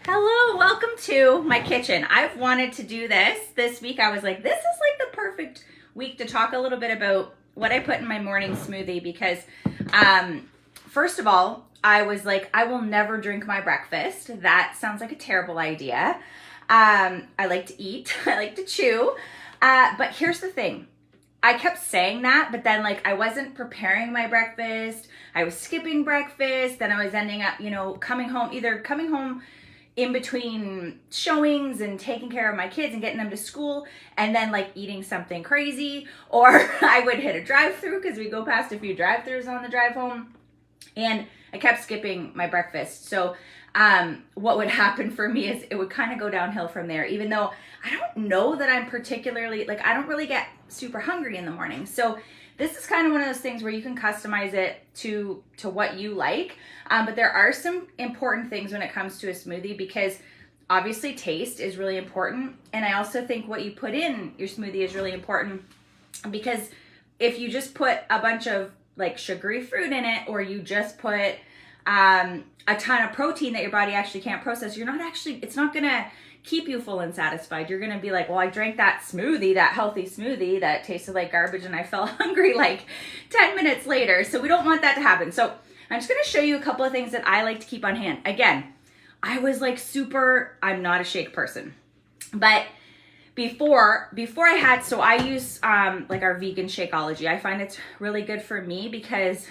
Hello, welcome to my kitchen. I've wanted to do this week. I was like, this is like the perfect week to talk a little bit about what I put in my morning smoothie because first of all, I was like, I will never drink my breakfast. That sounds like a terrible idea. I like to eat, I like to chew, but here's the thing. I kept saying that, but then like I wasn't preparing my breakfast. I was skipping breakfast. Then I was ending up, coming home in between showings and taking care of my kids and getting them to school and then like eating something crazy, or I would hit a drive-through because we go past a few drive-throughs on the drive home, and I kept skipping my breakfast. So what would happen for me is it would kind of go downhill from there, even though I don't know that I'm particularly, like, I don't really get super hungry in the morning. So this is kind of one of those things where you can customize it to what you like. But there are some important things when it comes to a smoothie, because obviously taste is really important. And I also think what you put in your smoothie is really important, because if you just put a bunch of like sugary fruit in it, or you just put a ton of protein that your body actually can't process, it's not gonna keep you full and satisfied. You're gonna be like, well, I drank that smoothie, that healthy smoothie that tasted like garbage, and I felt hungry like 10 minutes later. So we don't want that to happen. So I'm just gonna show you a couple of things that I like to keep on hand. Again, I was like I'm not a shake person, but before I had, so I use like our vegan Shakeology. I find it's really good for me because,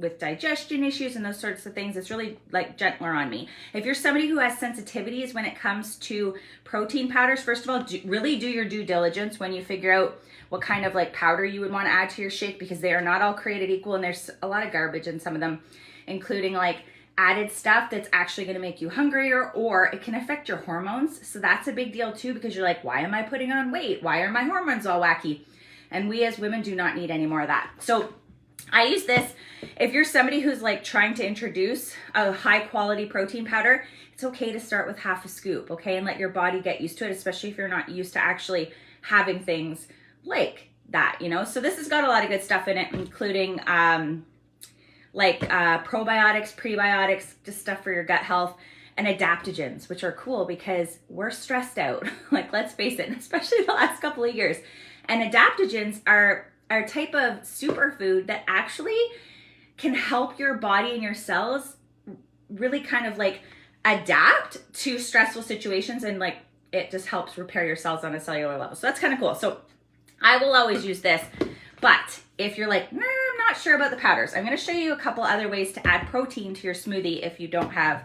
with digestion issues and those sorts of things, it's really like gentler on me. If you're somebody who has sensitivities when it comes to protein powders, first of all, really do your due diligence when you figure out what kind of like powder you would want to add to your shake, because they are not all created equal, and there's a lot of garbage in some of them, including like added stuff that's actually going to make you hungrier, or it can affect your hormones. So that's a big deal too, because you're like, why am I putting on weight? Why are my hormones all wacky? And we as women do not need any more of that. So I use this. If you're somebody who's like trying to introduce a high quality protein powder, it's okay to start with half a scoop, okay? And let your body get used to it, especially if you're not used to actually having things like that, So this has got a lot of good stuff in it, including probiotics, prebiotics, just stuff for your gut health, and adaptogens, which are cool because we're stressed out. Like, let's face it, especially the last couple of years. And adaptogens are a type of superfood that actually can help your body and your cells really kind of like adapt to stressful situations, and like it just helps repair your cells on a cellular level. So that's kind of cool. So I will always use this. But if you're like, nah, I'm not sure about the powders, I'm going to show you a couple other ways to add protein to your smoothie if you don't have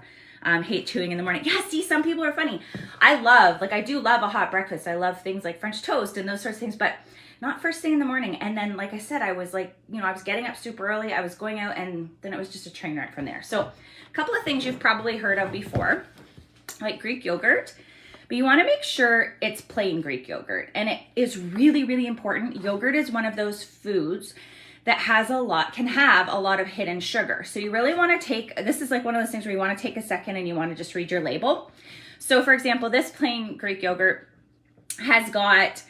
hate chewing in the morning. Yeah, see, some people are funny. I do love a hot breakfast. I love things like French toast and those sorts of things, but not first thing in the morning. And then, like I said, I was like, I was getting up super early. I was going out, and then it was just a train wreck from there. So a couple of things you've probably heard of before, like Greek yogurt. But you want to make sure it's plain Greek yogurt. And it is really, really important. Yogurt is one of those foods that can have a lot of hidden sugar. So you really want to this is like one of those things where you want to take a second and you want to just read your label. So for example, this plain Greek yogurt has got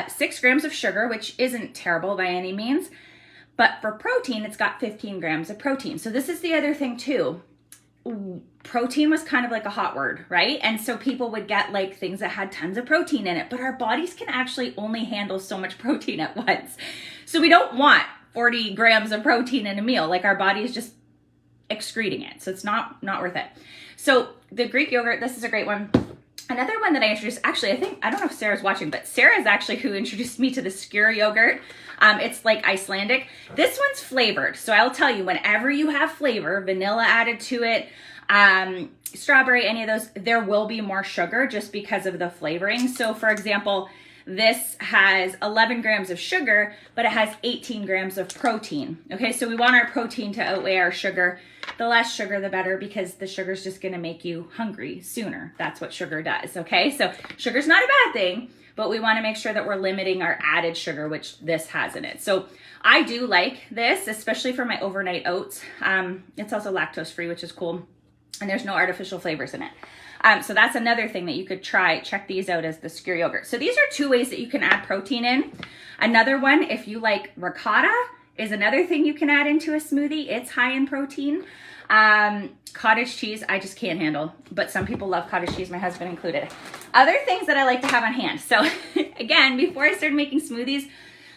6 grams of sugar, which isn't terrible by any means. But for protein, it's got 15 grams of protein. So this is the other thing too. Protein was kind of like a hot word, right? And so people would get like things that had tons of protein in it, but our bodies can actually only handle so much protein at once. So we don't want 40 grams of protein in a meal. Like, our body is just excreting it. So it's not worth it. So the Greek yogurt, this is a great one. Another one that I introduced, actually, I don't know if Sarah's watching, but Sarah is actually who introduced me to the skyr yogurt. It's like Icelandic. This one's flavored. So I'll tell you, whenever you have flavor, vanilla added to it, strawberry, any of those, there will be more sugar just because of the flavoring. So for example, this has 11 grams of sugar, but it has 18 grams of protein. Okay, so we want our protein to outweigh our sugar. The less sugar, the better, because the sugar is just going to make you hungry sooner. That's what sugar does. Okay, so sugar's not a bad thing, but we want to make sure that we're limiting our added sugar, which this has in it. So I do like this, especially for my overnight oats. It's also lactose free, which is cool. And there's no artificial flavors in it. So that's another thing that you could try. Check these out as the skyr yogurt. So these are 2 ways that you can add protein in. Another one, if you like ricotta, is another thing you can add into a smoothie. It's high in protein. Cottage cheese, I just can't handle, but some people love cottage cheese, my husband included. Other things that I like to have on hand. So again, before I started making smoothies,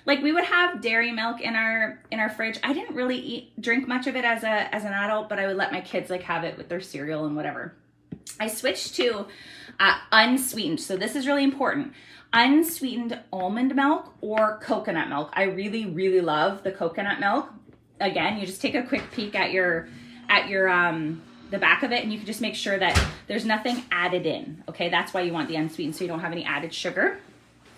like we would have dairy milk in our fridge. I didn't really drink much of it as an adult, but I would let my kids like have it with their cereal and whatever. I switched to unsweetened. So this is really important. Unsweetened almond milk or coconut milk. I really, really love the coconut milk. Again, you just take a quick peek at the back of it, and you can just make sure that there's nothing added in. Okay, that's why you want the unsweetened, so you don't have any added sugar.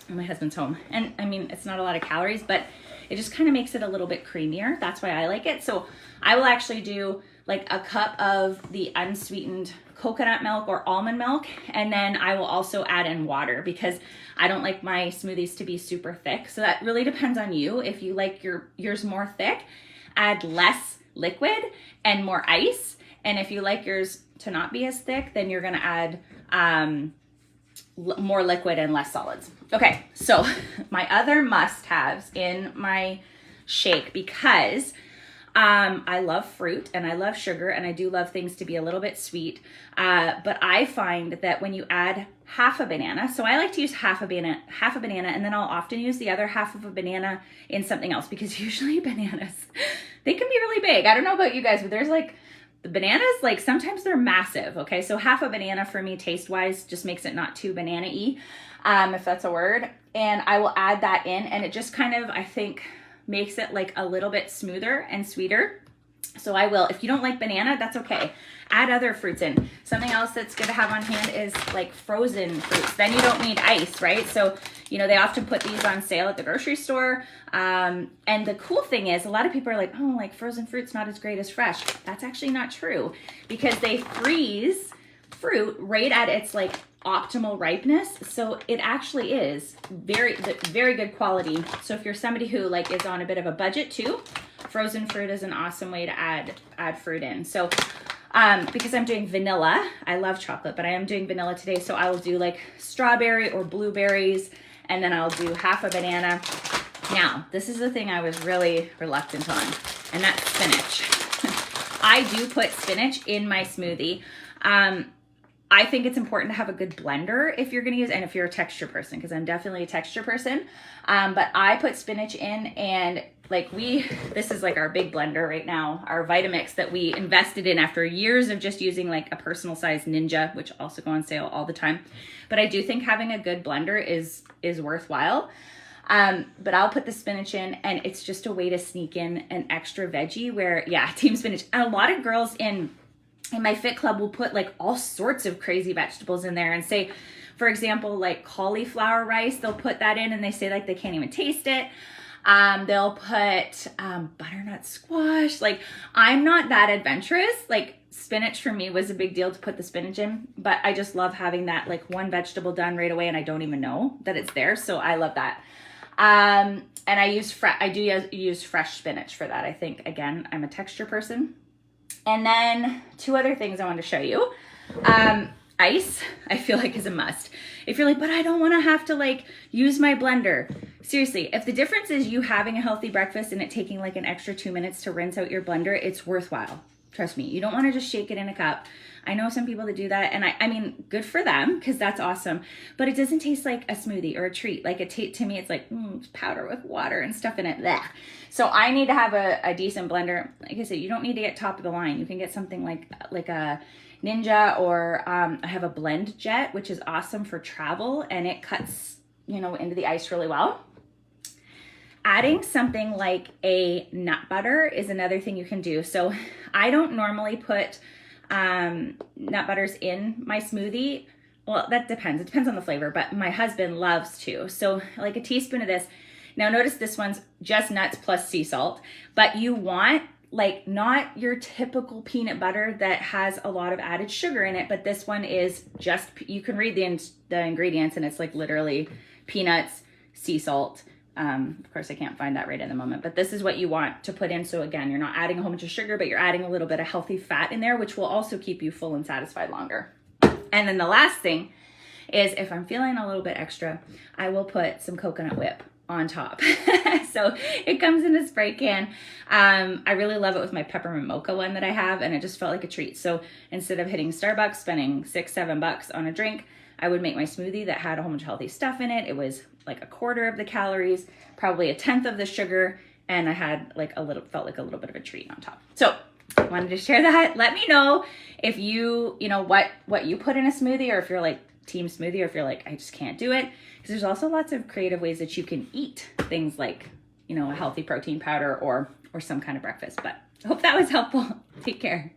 And my husband's home, and I mean, it's not a lot of calories, but it just kind of makes it a little bit creamier. That's why I like it. So I will actually do like a cup of the unsweetened coconut milk or almond milk, and then I will also add in water because I don't like my smoothies to be super thick. So that really depends on you. If you like yours more thick, add less liquid and more ice. And if you like yours to not be as thick, then you're gonna add more liquid and less solids. Okay, so my other must-haves in my shake, because I love fruit and I love sugar and I do love things to be a little bit sweet, but I find that when you add half a banana, so I like to use half a banana, and then I'll often use the other half of a banana in something else, because usually bananas, they can be really big. I don't know about you guys, but there's like, the bananas, like sometimes they're massive, okay? So half a banana for me, taste-wise, just makes it not too banana-y, if that's a word. And I will add that in, and it just kind of, I think, makes it like a little bit smoother and sweeter. So I will, if you don't like banana, that's okay. Add other fruits in. Something else that's good to have on hand is like frozen fruits. Then you don't need ice, right? So, you know, they often put these on sale at the grocery store. And the cool thing is a lot of people are like, oh, like frozen fruit's not as great as fresh. That's actually not true, because they freeze fruit right at its like optimal ripeness. So it actually is very, very good quality. So if you're somebody who like is on a bit of a budget too, frozen fruit is an awesome way to add fruit in. So because I'm doing vanilla, I love chocolate, but I am doing vanilla today. So I will do like strawberry or blueberries, and then I'll do half a banana. Now, this is the thing I was really reluctant on, and that's spinach. I do put spinach in my smoothie. I think it's important to have a good blender if you're going to use, and if you're a texture person, because I'm definitely a texture person. But I put spinach in, and like this is like our big blender right now, our Vitamix that we invested in after years of just using like a personal size Ninja, which also go on sale all the time. But I do think having a good blender is worthwhile. But I'll put the spinach in, and it's just a way to sneak in an extra veggie where, yeah, team spinach. And a lot of girls in my fit club will put like all sorts of crazy vegetables in there, and say, for example, like cauliflower rice, they'll put that in and they say like they can't even taste it. They'll put butternut squash. Like, I'm not that adventurous. Like, spinach for me was a big deal to put the spinach in, but I just love having that like one vegetable done right away, and I don't even know that it's there. So I love that. And I do use fresh spinach for that. I think, again, I'm a texture person. And then two other things I want to show you. Ice, I feel like, is a must. If you're like, but I don't want to have to like use my blender. Seriously, if the difference is you having a healthy breakfast and it taking like an extra 2 minutes to rinse out your blender, it's worthwhile. Trust me, you don't want to just shake it in a cup. I know some people that do that, and I mean, good for them, because that's awesome. But it doesn't taste like a smoothie or a treat. Like to me, it's like it's powder with water and stuff in it. Blech. So I need to have a decent blender. Like I said, you don't need to get top of the line. You can get something like a Ninja, or I have a Blend Jet, which is awesome for travel, and it cuts, you know, into the ice really well. Adding something like a nut butter is another thing you can do. So I don't normally put nut butters in my smoothie. Well, that depends. It depends on the flavor, but my husband loves to. So like a teaspoon of this. Now notice this one's just nuts plus sea salt, but you want like not your typical peanut butter that has a lot of added sugar in it, but this one is just, you can read the ingredients, and it's like literally peanuts, sea salt. Of course, I can't find that right in the moment, but this is what you want to put in. So again, you're not adding a whole bunch of sugar, but you're adding a little bit of healthy fat in there, which will also keep you full and satisfied longer. And then the last thing is, if I'm feeling a little bit extra, I will put some coconut whip on top. So it comes in a spray can. I really love it with my peppermint mocha one that I have, and it just felt like a treat. So instead of hitting Starbucks, spending $6-7 on a drink, I would make my smoothie that had a whole bunch of healthy stuff in it. It was like a quarter of the calories, probably a tenth of the sugar, and I had like felt like a little bit of a treat on top. So I wanted to share that. Let me know if you know, what you put in a smoothie, or if you're like team smoothie, or if you're like, I just can't do it. Because there's also lots of creative ways that you can eat things like, you know, a healthy protein powder or some kind of breakfast. But I hope that was helpful. Take care.